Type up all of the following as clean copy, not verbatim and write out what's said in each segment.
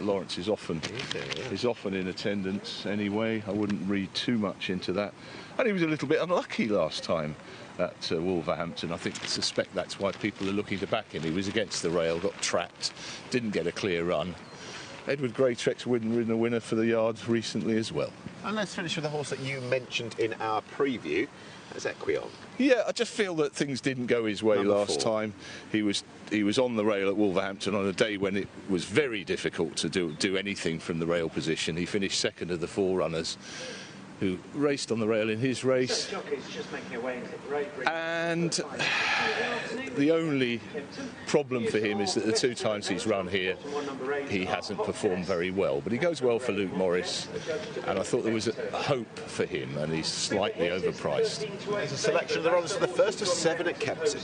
Lawrence is often in attendance anyway. I wouldn't read too much into that. And he was a little bit unlucky last time at Wolverhampton. I suspect that's why people are looking to back him. He was against the rail, got trapped, didn't get a clear run. Edward Greatrex ridden a winner for the yard recently as well. And let's finish with the horse that you mentioned in our preview. That's Equion. Yeah, I just feel that things didn't go his way last time. He was on the rail at Wolverhampton on a day when it was very difficult to do anything from the rail position. He finished second of the 4 runners who raced on the rail in his race. And the only problem for him is that the 2 times he's run here, he hasn't performed very well. But he goes well for Luke Morris, and I thought there was a hope for him, and he's slightly overpriced. There's a selection of the runners for the first of 7 at Kempton.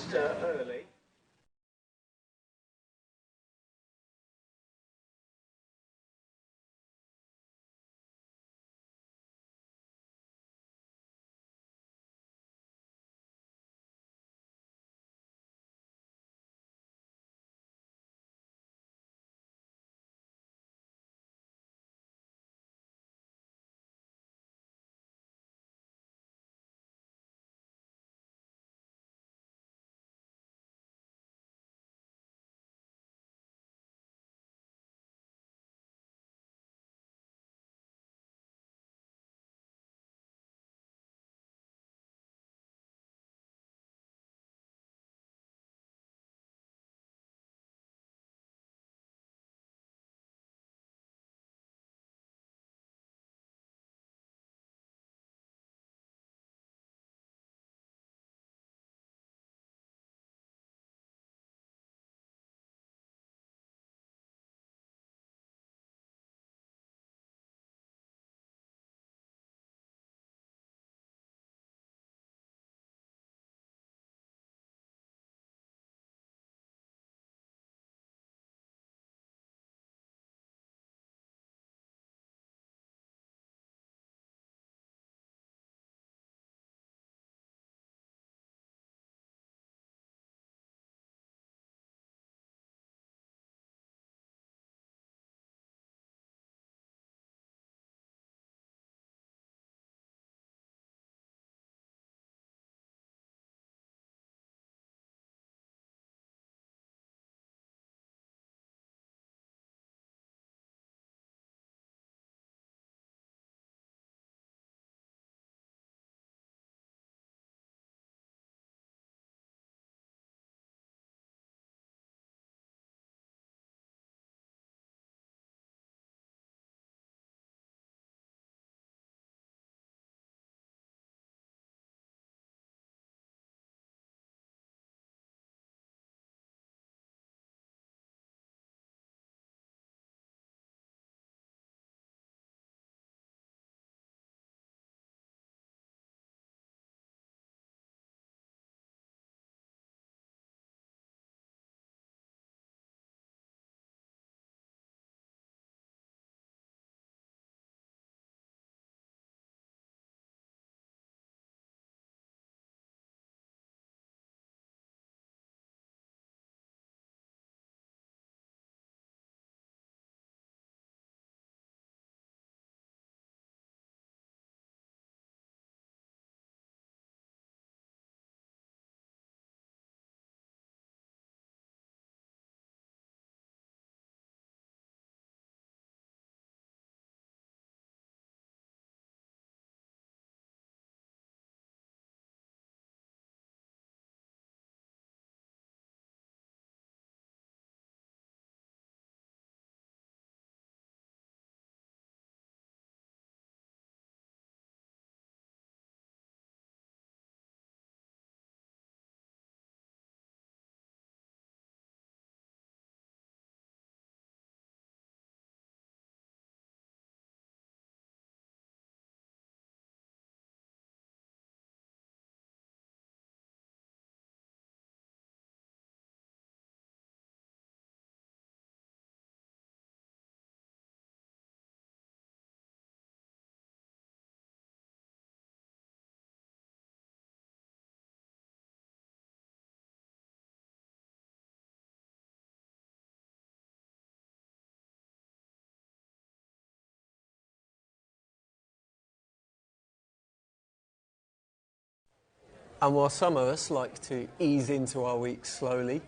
And while some of us like to ease into our week slowly,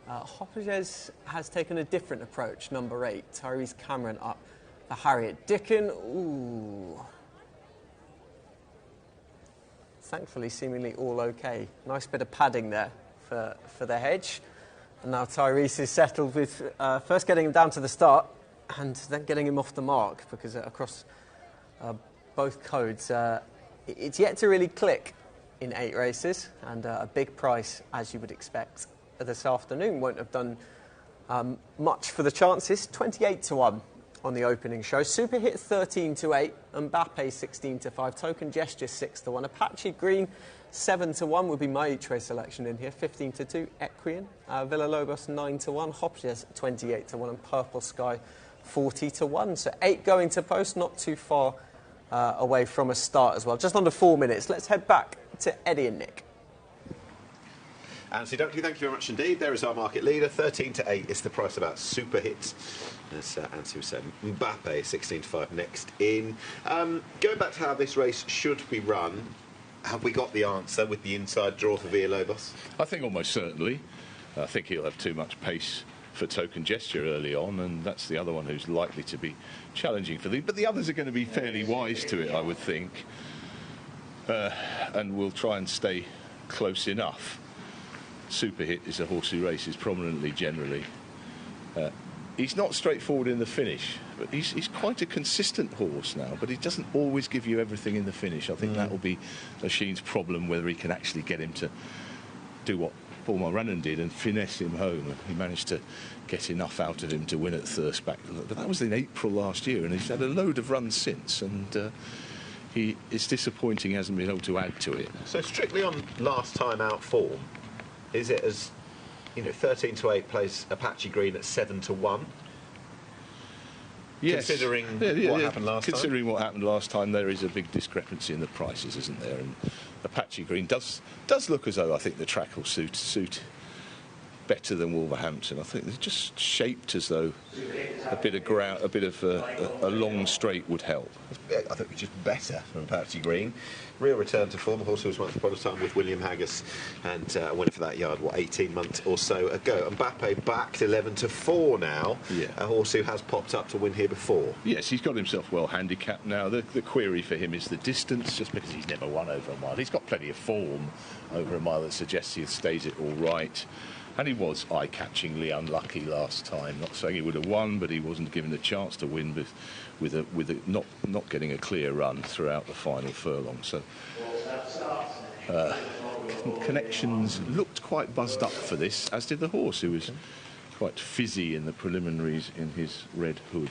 Hopperges has taken a different approach. Number 8, Tyrese Cameron up for Harriet Dickon. Ooh. Thankfully, seemingly all okay. Nice bit of padding there for the hedge. And now Tyrese is settled with first getting him down to the start and then getting him off the mark, because across both codes, it's yet to really click in 8 races, and a big price, as you would expect, this afternoon won't have done much for the chances. 28 to 1 on the opening show. Super Hit 13 to 8, Mbappe 16 to 5, Token Gesture 6 to 1, Apache Green 7 to 1 would be my each way selection in here. 15 to 2, Equian, Villalobos 9 to 1, Hopjes 28 to 1, and Purple Sky 40 to 1. So 8 going to post, not too far away from a start as well. Just under 4 minutes. Let's head back to Eddie and Nick. Anthony Dunkley, thank you very much indeed. There is our market leader. 13 to 8 is the price of our super hits. As Anthony was saying, Mbappe 16 to 5 next in. Going back to how this race should be run, have we got the answer with the inside draw for Villalobos? I think almost certainly. I think he'll have too much pace for Token Gesture early on, and that's the other one who's likely to be challenging for the. But the others are going to be fairly wise to it, I would think, and will try and stay close enough. Super Hit is a horse who races prominently generally. He's not straightforward in the finish, but he's quite a consistent horse now, but he doesn't always give you everything in the finish. I think that will be Lachines' problem, whether he can actually get him to do what Paul Mulrennan did and finesse him home. He managed to get enough out of him to win at Thirstback, but that was in April last year, and he's had a load of runs since, and it's disappointing he hasn't been able to add to it. So strictly on last time out form, is it as, 13 to 8 plays Apache Green at 7 to 1? Yes. Considering what happened last time? Considering what happened last time, there is a big discrepancy in the prices, isn't there? And Apache Green does look as though I think the track will suit better than Wolverhampton. I think it's just shaped as though a bit of ground, a long straight would help. I think it's just better from Apache Green. Real return to form. A horse who was once upon a time with William Haggis and a winner for that yard, 18 months or so ago. Mbappe backed 11 to 4 now. Yeah. A horse who has popped up to win here before. Yes, he's got himself well handicapped now. The query for him is the distance, just because he's never won over a mile. He's got plenty of form over a mile that suggests he stays it all right. And he was eye-catchingly unlucky last time. Not saying he would have won, but he wasn't given a chance to win with not getting a clear run throughout the final furlong. So Connections looked quite buzzed up for this, as did the horse, who was quite fizzy in the preliminaries in his red hood.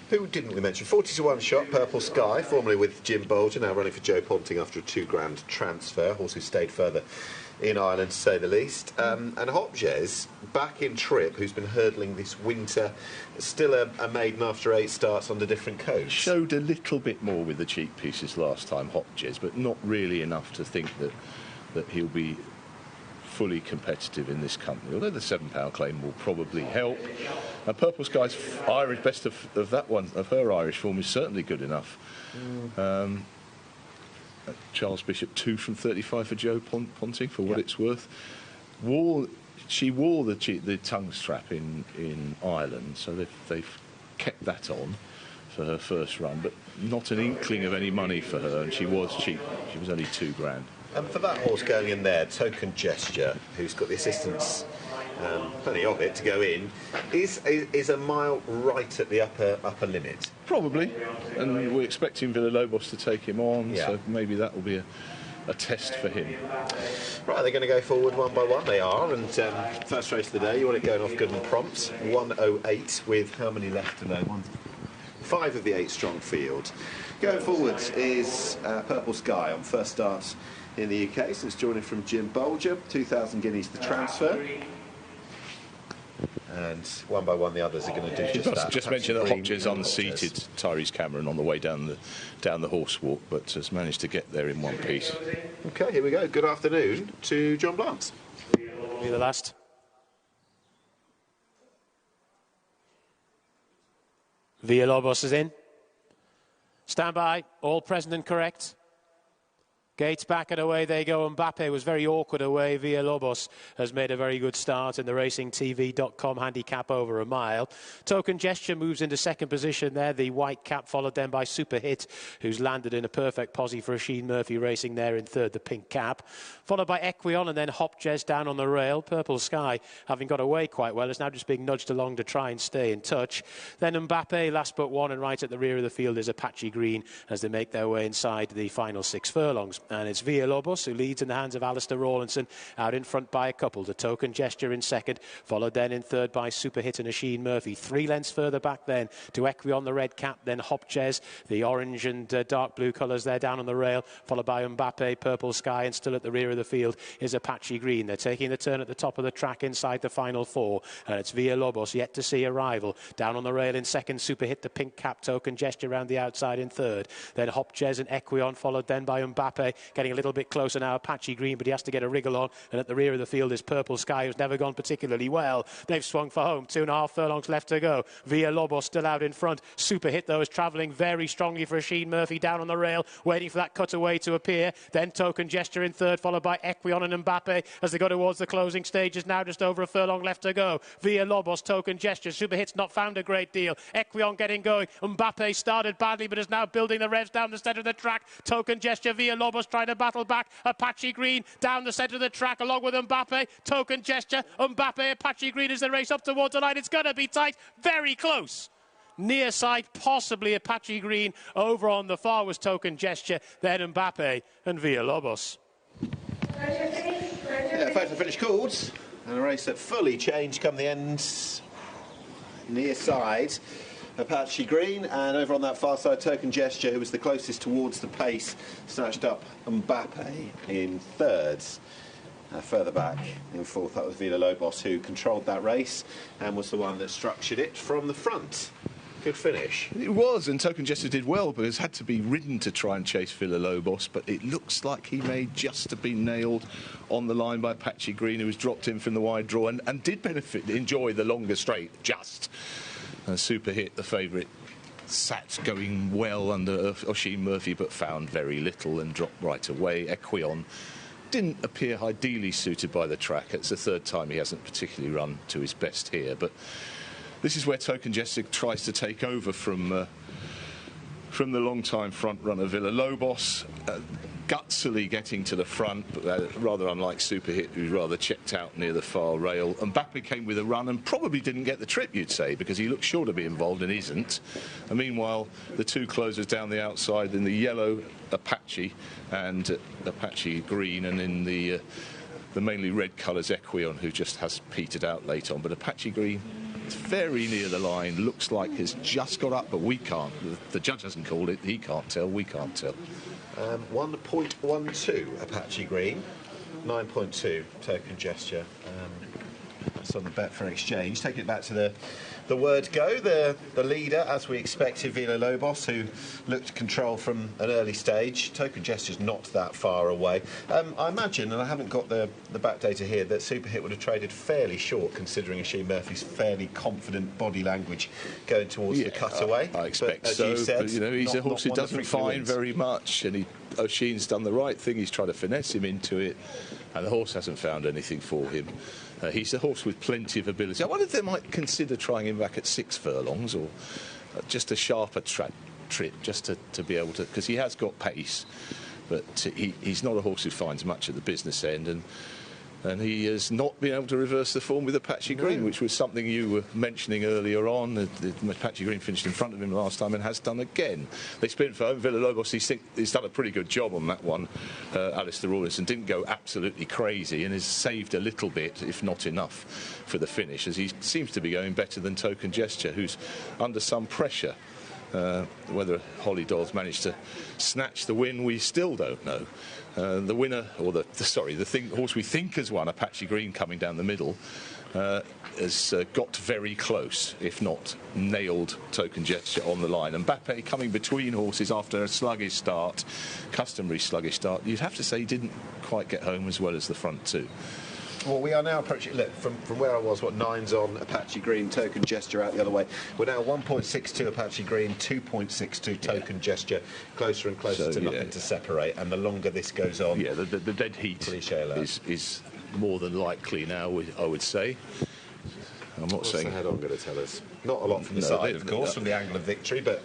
Who didn't we mention? 40 to 1 shot, Purple Sky, formerly with Jim Bolger, now running for Joe Ponting after a £2,000 transfer. Horse who stayed further in Ireland, to say the least. And Hopjes, back in trip, who's been hurdling this winter, still a maiden after 8 starts on the different codes. Showed a little bit more with the cheek pieces last time, Hopjes, but not really enough to think that he'll be fully competitive in this company, although the £7 claim will probably help. And Purple Sky's Irish best of that one, of her Irish form, is certainly good enough. Charles Bishop 2 from 35 for Joe Ponting, for what it's worth. She wore the tongue strap in Ireland, so they've kept that on for her first run, but not an inkling of any money for her, and she was cheap. She was only £2,000. And for that horse going in there, Token Gesture, who's got the assistance, plenty of it, to go in, is a mile right at the upper limit? Probably, and we're expecting Villalobos to take him on, yeah. So maybe that will be a test for him. Right, they're going to go forward one by one, they are, and first race of the day, you want it going off good and prompt, 1:08 with how many left to know? 5 of the 8 strong field. Going forwards is Purple Sky on first start in the UK since joining from Jim Bolger, 2,000 guineas the transfer. And one by one the others are going to do just that. Just mention that Hopjes unseated Tyrese Cameron on the way down the horse walk, but has managed to get there in one piece. OK, here we go. Good afternoon to John Blunt. Be the last. Villalobos is in. Stand by. All present and correct. Gates back and away they go. Mbappe was very awkward away. Villalobos has made a very good start in the racingtv.com handicap over a mile. Token Gesture moves into second position there. The white cap followed then by Super Hit, who's landed in a perfect posse for Oisin Murphy racing there in third, the pink cap. Followed by Equion and then Hop Jez down on the rail. Purple Sky, having got away quite well, is now just being nudged along to try and stay in touch. Then Mbappe, last but one, and right at the rear of the field is Apache Green as they make their way inside the final 6 furlongs. And it's Villalobos who leads in the hands of Alistair Rawlinson, out in front by a couple. The Token Gesture in second, followed then in third by Super Hit and Oisin Murphy. 3 lengths further back then to Equion, the red cap, then Hop Jez, the orange and dark blue colours there down on the rail, followed by Mbappe, Purple Sky, and still at the rear of the field is Apache Green. They're taking the turn at the top of the track inside the final 4, and it's Villalobos yet to see a rival. Down on the rail in second, Super Hit, the pink cap, Token Gesture round the outside in third. Then Hop Jez and Equion, followed then by Mbappe, getting a little bit closer now, Apache Green, but he has to get a wriggle on, and at the rear of the field is Purple Sky, who's never gone particularly well. They've swung for home, 2.5 furlongs left to go. Villalobos still out in front. Super Hit, though, is travelling very strongly for Oisin Murphy down on the rail, waiting for that cutaway to appear. Then Token Gesture in third, followed by Equion and Mbappe as they go towards the closing stages. Now just over a furlong left to go. Villalobos, Token Gesture. Super Hit's not found a great deal. Equion getting going. Mbappe started badly, but is now building the revs down the centre of the track. Token Gesture, Villalobos trying to battle back. Apache Green down the centre of the track along with Mbappe. Token Gesture, Mbappe, Apache Green as they race up towards the line. It's going to be tight, very close. Near side, possibly Apache Green. Over on the far was Token Gesture, then Mbappe and Villalobos. Yeah, photo finish called, and a race that fully changed come the end. Near side, Apache Green, and over on that far side, Token Gesture, who was the closest towards the pace, snatched up Mbappe in third. Further back in fourth, that was Villalobos, who controlled that race and was the one that structured it from the front. Good finish. It was, and Token Gesture did well, but has had to be ridden to try and chase Villalobos, but it looks like he may just have been nailed on the line by Apache Green, who was dropped in from the wide draw and did enjoy the longer straight, just. Super Hit, the favourite, sat going well under Oisin Murphy, but found very little and dropped right away. Equion didn't appear ideally suited by the track. It's the third time he hasn't particularly run to his best here, but this is where Token Gesture tries to take over from the long-time front-runner Villalobos, gutsily getting to the front, but rather unlike Super Hit, who's rather checked out near the far rail. Mbappe came with a run and probably didn't get the trip, you'd say, because he looked sure to be involved and isn't. And meanwhile, the 2 closers down the outside in the yellow, Apache and Apache Green, and in the mainly red colours, Equion, who just has petered out late on. But Apache Green, it's very near the line, looks like has just got up, but we can't. The judge hasn't called it, he can't tell, we can't tell. 1.12 Apache Green, 9.2 Token Gesture. That's on the Betfair Exchange. Taking it back to the word go, the leader, as we expected, Villalobos, who looked to control from an early stage. Token Gesture's not that far away. I imagine, and I haven't got the back data here, that Super Hit would have traded fairly short, considering Oisin Murphy's fairly confident body language going towards the cutaway. I expect so. You said, but, you know, he's a horse who doesn't find very much, and Oisin's done the right thing. He's tried to finesse him into it, and the horse hasn't found anything for him. He's a horse with plenty of ability. I wonder if they might consider trying him back at 6 furlongs, or just a sharper trip, just to be able to, because he has got pace, but he's not a horse who finds much at the business end, and he has not been able to reverse the form with Apache Green, which was something you were mentioning earlier on. Apache Green finished in front of him last time and has done again. They sprint for home. Villalobos, he's done a pretty good job on that one. Alistair Rawlinson didn't go absolutely crazy and has saved a little bit, if not enough, for the finish, as he seems to be going better than Token Gesture, who's under some pressure. Whether Holly Dodd's managed to snatch the win, we still don't know. The winner, or the horse we think has won, Apache Green, coming down the middle, has got very close, if not nailed Token Gesture on the line. And Mbappe coming between horses after a sluggish start, customary sluggish start. You'd have to say he didn't quite get home as well as the front 2. Well, we are now approaching, look, from where I was, 9's on Apache Green, Token Gesture out the other way. We're now 1.62 Apache Green, 2.62 Token Gesture, closer and closer to nothing to separate, and the longer this goes on... Yeah, the dead heat is more than likely now, I would say. I'm not saying... What's the head-on going to tell us? Not a lot from the side, of course, from the angle of victory, but...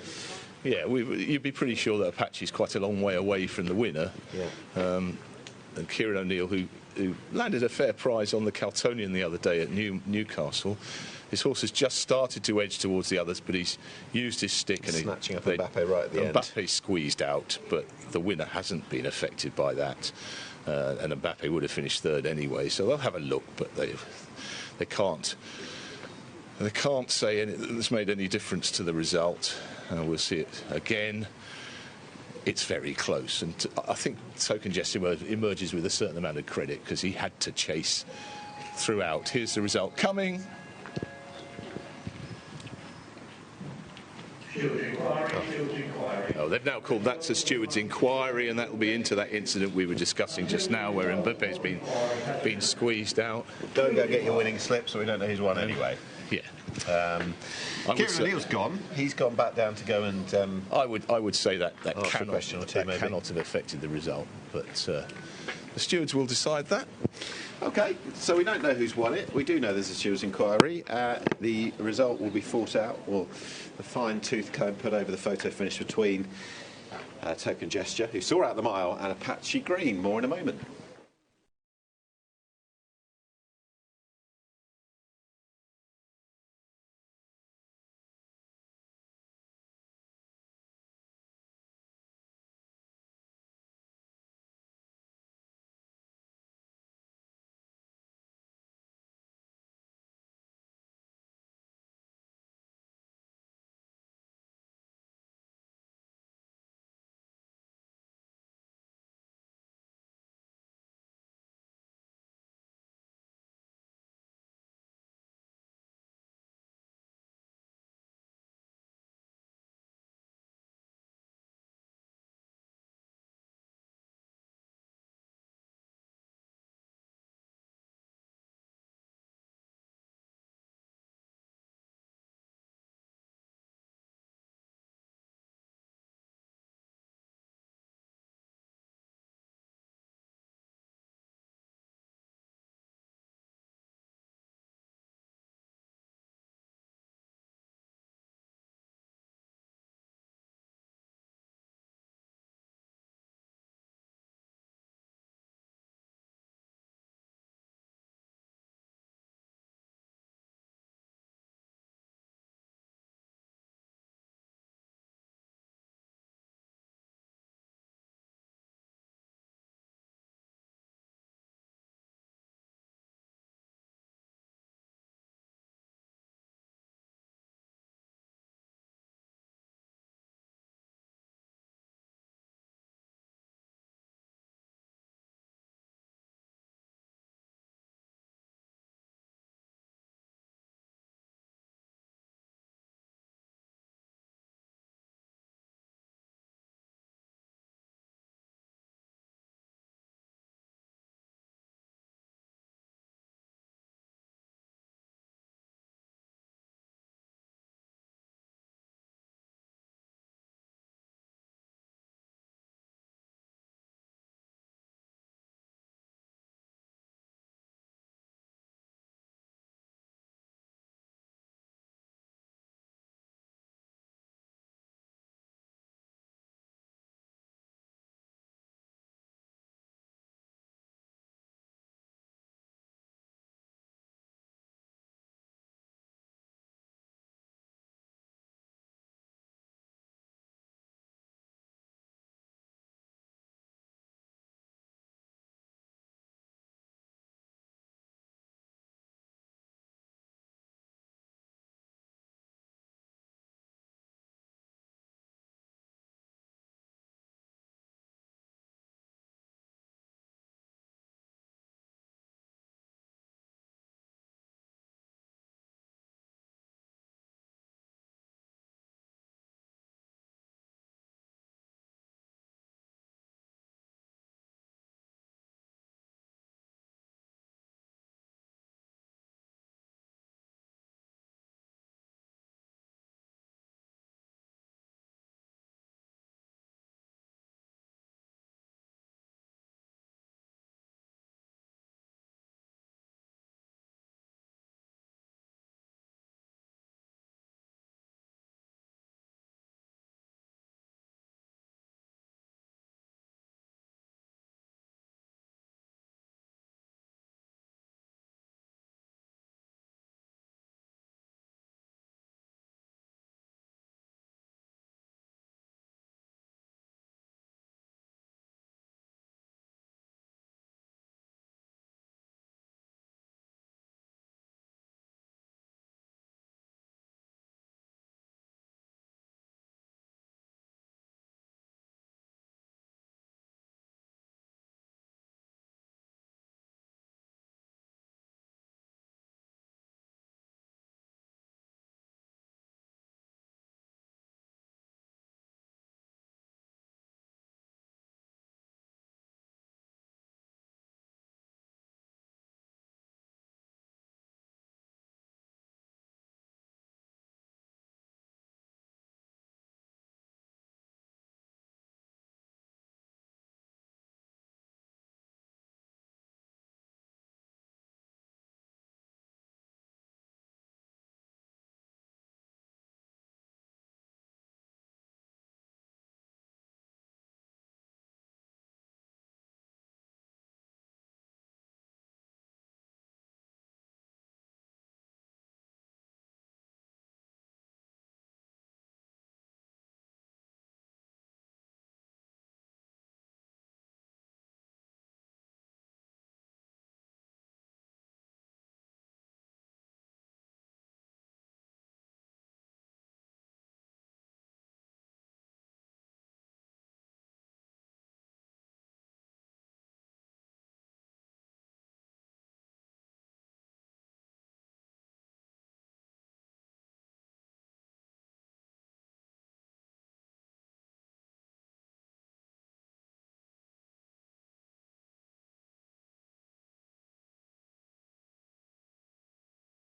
Yeah, you'd be pretty sure that Apache's quite a long way away from the winner. Yeah. And Kieran O'Neill, who landed a fair prize on the Caltonian the other day at Newcastle. His horse has just started to edge towards the others, but he's used his stick and snatching up Mbappe right at the end. Mbappe squeezed out, but the winner hasn't been affected by that, and Mbappe would have finished third anyway. So they'll have a look, but they can't say it's made any difference to the result. We'll see it again. It's very close, and I think Token Gesture emerges with a certain amount of credit because he had to chase throughout. Here's the result coming. Oh, they've now called that a steward's inquiry, and that will be into that incident we were discussing just now where Mbappe's been squeezed out. Don't go get your winning slip, so we don't know who's won anyway. Yeah. Kieran O'Neill's gone. He's gone back down to go and... I would say that cannot have affected the result, but the stewards will decide that. OK, so we don't know who's won it. We do know there's a steward's inquiry. The result will be fought out, or the fine-tooth comb put over the photo finish between Token Gesture, who saw out the mile, and Apache Green. More in a moment.